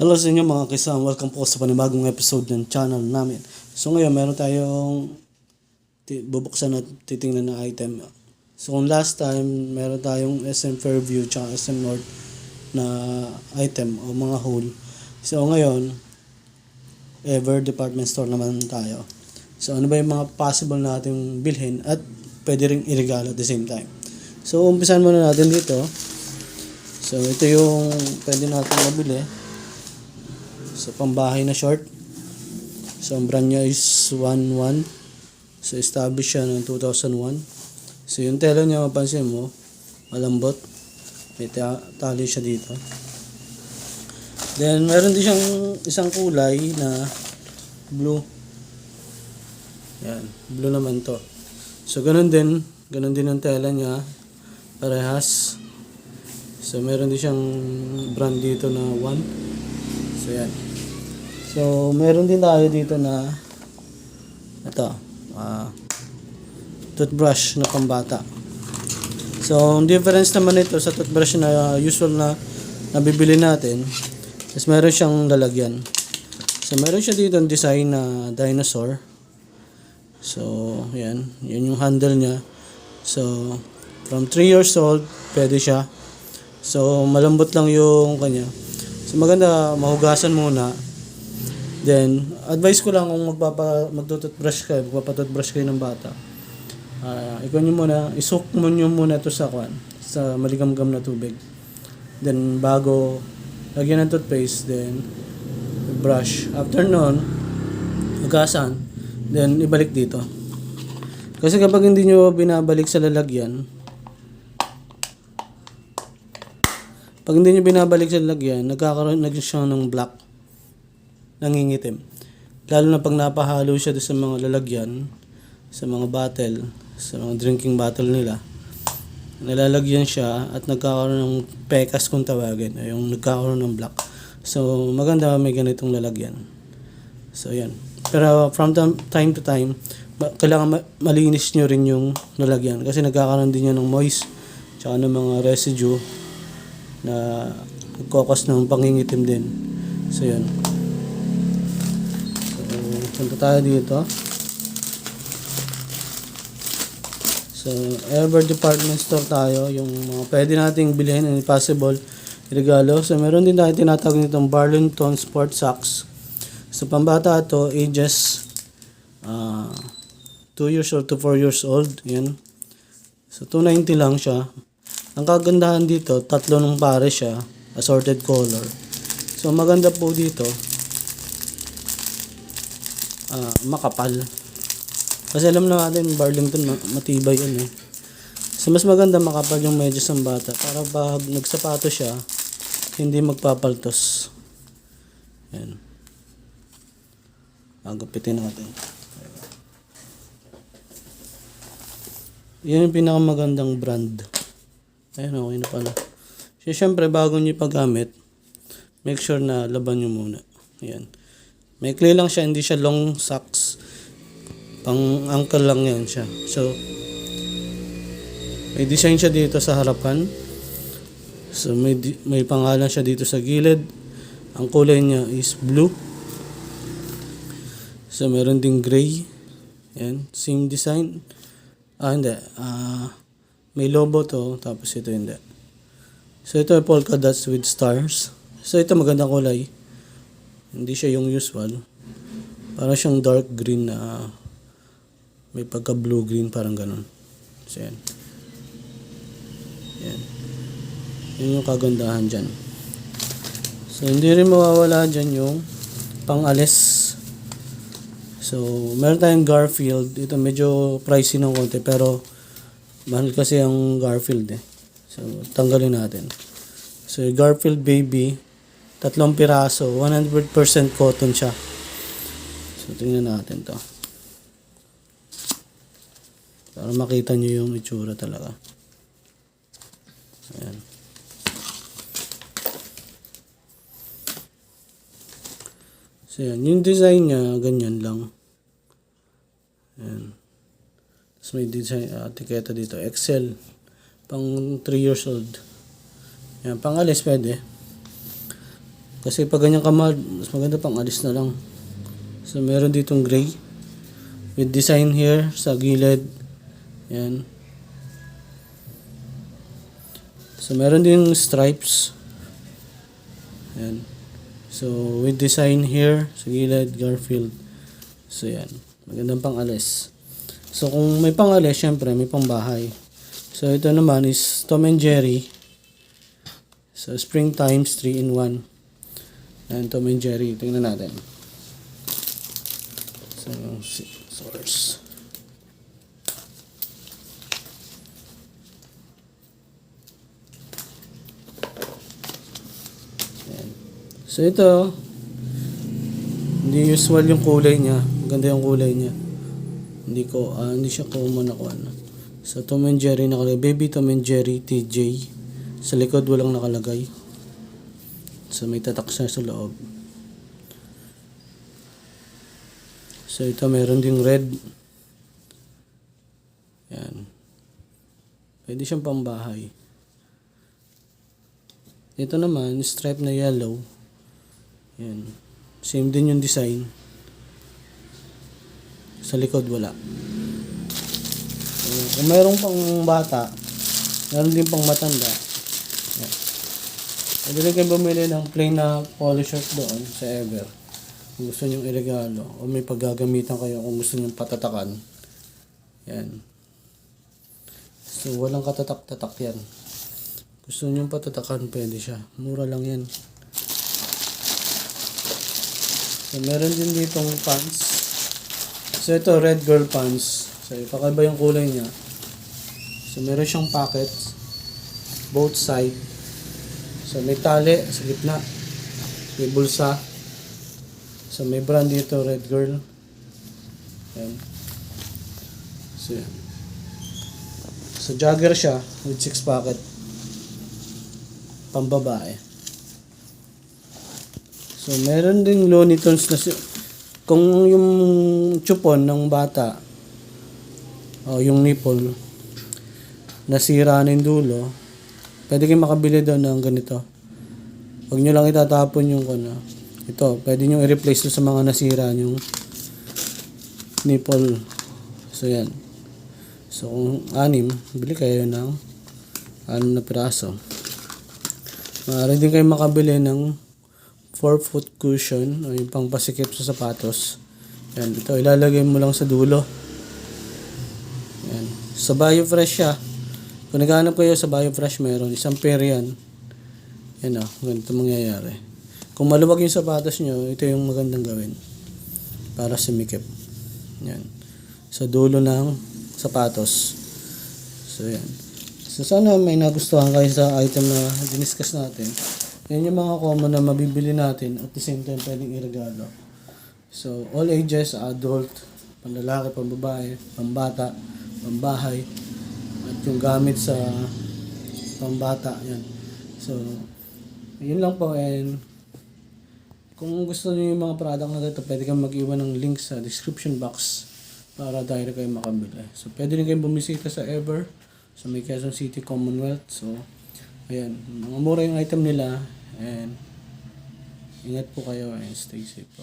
Hello sa inyo mga kisang, welcome po sa panibagong episode ng channel namin. So ngayon meron tayong bubuksan at titingnan na item. So kung last time meron tayong SM Fairview at SM North na item o mga haul. So ngayon Ever Department Store naman tayo. So ano ba yung mga possible nating bilhin at pwede ring iregalo at the same time. So umpisan muna natin dito. So ito yung pwede natin mabili. So pambahay na short. So ang brand niya is 1-1. So established siya noong 2001. So yung tela niya mapansin mo, malambot. May tali siya dito. Then meron din siyang isang kulay na blue. Yan, blue naman to. So ganun din ang tela niya. Parehas. So meron din siyang brand dito na 1. So yan. So, meron din tayo dito na ito, toothbrush na pambata. So, ang difference naman ito sa toothbrush na usual na nabibili natin is meron siyang lalagyan. So, meron siya dito ang design na dinosaur. So, yan yung handle niya. So, from 3 years old, pwede siya. So, malambot lang yung kanya. So, maganda, mahugasan muna. Then, advice ko lang kung magtututbrush kayo, magpapatutbrush kayo ng bata. Ikaw nyo muna, isok mo nyo muna ito sa maligamgam na tubig. Then, bago lagyan ng toothpaste, then, brush. After nun, hugasan, then, ibalik dito. Kasi kapag hindi nyo binabalik sa lalagyan, nagkakaroon siya ng black. Nangingitim. Lalo na pag napahalo siya sa mga lalagyan, sa mga bottle, sa mga drinking bottle nila. Nalalagyan siya at nagkakaroon ng pekas kung tawagin, yung nagkakaroon ng black. So, maganda may ganitong lalagyan. So, yan. Pero from time to time, kailangan malinis nyo rin yung lalagyan kasi nagkakaroon din yan ng moist tsaka ng mga residue na nagkakos ng pangingitim din. So, yan. Punta tayo dito. So, Ever Department Store tayo. Yung mga pwede nating bilhin and possible regalo. So, meron din tayo tinatawag nitong Burlington Sport Socks. So, pambata ito, ages 2 years old to 4 years old. Yan. So, $290 lang siya. Ang kagandahan dito, 3 ng pare siya. Assorted color. So, maganda po dito. Makapal. Kasi alam na natin Burlington matibay yan eh. So mas maganda makapal yung medyas ng bata para pag nagsapato siya hindi magpapaltos. Yan. Agapitin natin. Yan yung pinakamagandang brand. Ayun, okay na pala. So, syempre bago nyo paggamit, make sure na laban nyo muna. Yan. Maikli lang siya, hindi siya long socks. Pang ankle lang yan siya. So, may design siya dito sa harapan. So, may pangalan siya dito sa gilid. Ang kulay niya is blue. So, meron ding gray. Yan, same design. Hindi. May logo to, tapos ito hindi. So, ito ay polka dots with stars. So, ito magandang kulay. Hindi siya yung usual. Parang siyang dark green na may pagka blue green parang ganun. So yan. Yan. Yun yung kagandahan dyan. So hindi rin mawawala dyan yung pang-alis. So meron tayong Garfield. Ito medyo pricey ng konti pero mahal kasi ang Garfield eh. So tanggalin natin. So Garfield baby 3 piraso, 100% cotton siya. So, tingnan natin to. Para makita nyo yung itsura talaga. Ayan. So, yan. Yung design niya, ganyan lang. Ayan. Tapos may design, etiketa dito. Excel. Pang 3 years old. Yan. Pang alis pwede. Kasi pag ganyan kamahal, mas maganda pang alis na lang. So meron ditong gray with design here sa gilid. Yan. So meron din stripes. Yan. So with design here sa gilid, Garfield. So yan. Magandang pang alis. So kung may pang alis, syempre may pang bahay. So ito naman is Tom and Jerry. So spring times 3 in 1. Yan, Tom and Jerry. Tingnan natin. So yung source. Yan. So ito, hindi usual yung kulay niya. Maganda yung kulay niya. Hindi siya common ako ano. So Tom and Jerry nakalagay. Baby Tom and Jerry TJ. Sa likod walang nakalagay. So may tatak siya sa loob. So ito meron ding red. Yan. Pwede siyang pambahay. Ito naman, stripe na yellow. Yan. Same din yung design. Sa likod wala. So, kung mayroong pang bata, meron din pang matanda. Yan. Pwede rin kayo bumili ng plain na polo shirt doon sa Ever. Kung gusto nyo iregalo. O may paggagamitan kayo kung gusto nyo patatakan. Yan. So, walang katatak-tatak yan. Gusto nyo patatakan, pwede siya. Mura lang yan. So, meron din ditong pants. So, ito, red girl pants. So, kakaiba yung kulay niya. So, meron siyang pockets. Both side. So, may tali sa gitna. May bulsa. So, may brand dito, red girl. Yan. So, yan. So, jogger siya with 6 pocket. Pambabae. So, meron ding Looney Tunes na kung yung chupon ng bata o yung nipple nasira na yung dulo, pwede kayong makabili doon ng ganito. Huwag nyo lang itatapon yung ito, pwede nyo i-replace sa mga nasira yung nipple. So, yan. So, kung 6, bili kayo ng 6 na piraso. Maaari din kayo makabili ng 4-foot cushion o yung pang pasikip sa sapatos. Yan, ito ilalagay mo lang sa dulo. Yan. Sa BioFresh siya. Kung naghahanap kayo sa BioFresh, meron isang pair yan. Yan o, ganito mangyayari. Kung maluwag yung sapatos nyo, ito yung magandang gawin para sumikip. Yan. Sa dulo ng sapatos. So yan. So sana may nagustuhan kayo sa item na diniscuss natin. Yan yung mga common na mabibili natin at the same time pwedeng iregalo. So all ages, adult, panlalaki, pambabae, pambata, pambahay, at yung gamit sa pambata. Yan. So yun lang po, and kung gusto niyo yung mga product na dito, pwede kayong mag-iwan ng link sa description box para direct kayo makabili. So pwede rin kayong bumisita sa Ever sa may Quezon City, Commonwealth. So ayan, mga mura yung item nila, and ingat po kayo and stay safe po.